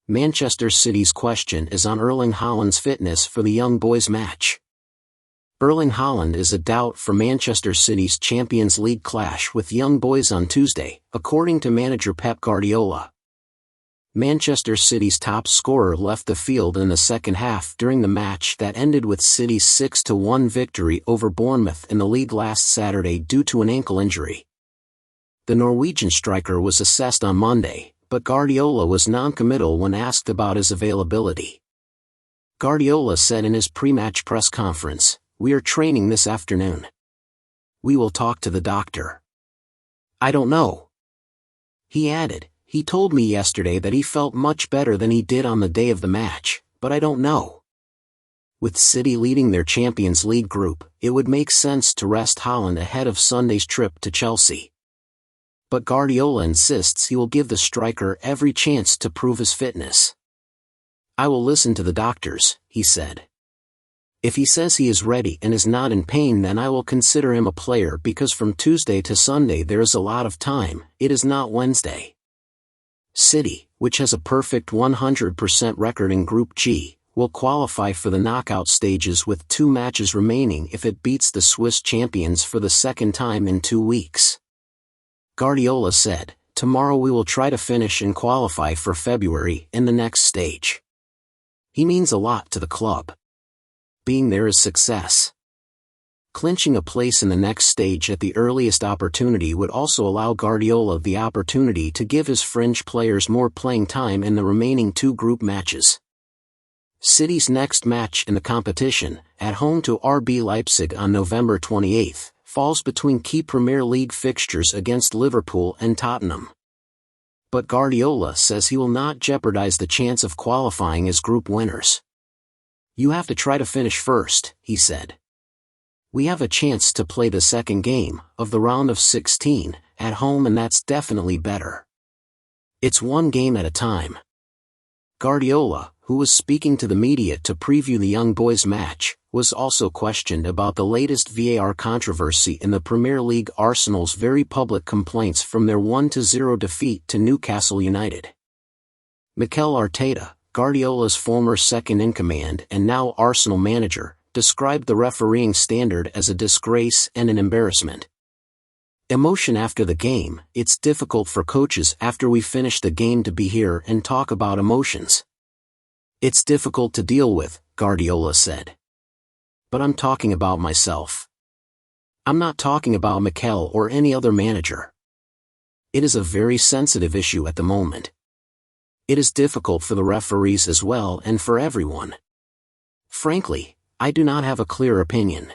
Manchester City's question is on Erling Haaland's fitness for the young boys match. Erling Haaland is a doubt for Manchester City's Champions League clash with young boys on Tuesday, according to manager Pep Guardiola. Manchester City's top scorer left the field in the second half during the match that ended with City's 6-1 victory over Bournemouth in the league last Saturday due to an ankle injury. The Norwegian striker was assessed on Monday, but Guardiola was non-committal when asked about his availability. Guardiola said in his pre-match press conference, "We are training this afternoon. We will talk to the doctor. I don't know." He added, "He told me yesterday that he felt much better than he did on the day of the match, but I don't know." With City leading their Champions League group, it would make sense to rest Haaland ahead of Sunday's trip to Chelsea. But Guardiola insists he will give the striker every chance to prove his fitness. "I will listen to the doctors," he said. "If he says he is ready and is not in pain, then I will consider him a player, because from Tuesday to Sunday there is a lot of time, it is not Wednesday." City, which has a perfect 100% record in Group G, will qualify for the knockout stages with 2 matches remaining if it beats the Swiss champions for the second time in 2 weeks. Guardiola said, "Tomorrow we will try to finish and qualify for February in the next stage." He means a lot to the club. Being there is success. Clinching a place in the next stage at the earliest opportunity would also allow Guardiola the opportunity to give his fringe players more playing time in the remaining 2 group matches. City's next match in the competition, at home to RB Leipzig on November 28, falls between key Premier League fixtures against Liverpool and Tottenham. But Guardiola says he will not jeopardize the chance of qualifying as group winners. "You have to try to finish first," he said. "We have a chance to play the second game of the round of 16 at home, and that's definitely better. It's one game at a time." Guardiola, who was speaking to the media to preview the young boys match, was also questioned about the latest VAR controversy in the Premier League. Arsenal's very public complaints from their 1-0 defeat to Newcastle United. Mikel Arteta, Guardiola's former second-in-command and now Arsenal manager, described the refereeing standard as a disgrace and an embarrassment. "Emotion after the game, it's difficult for coaches after we finish the game to be here and talk about emotions. It's difficult to deal with," Guardiola said. "But I'm talking about myself. I'm not talking about Mikel or any other manager. It is a very sensitive issue at the moment. It is difficult for the referees as well and for everyone. Frankly, I do not have a clear opinion."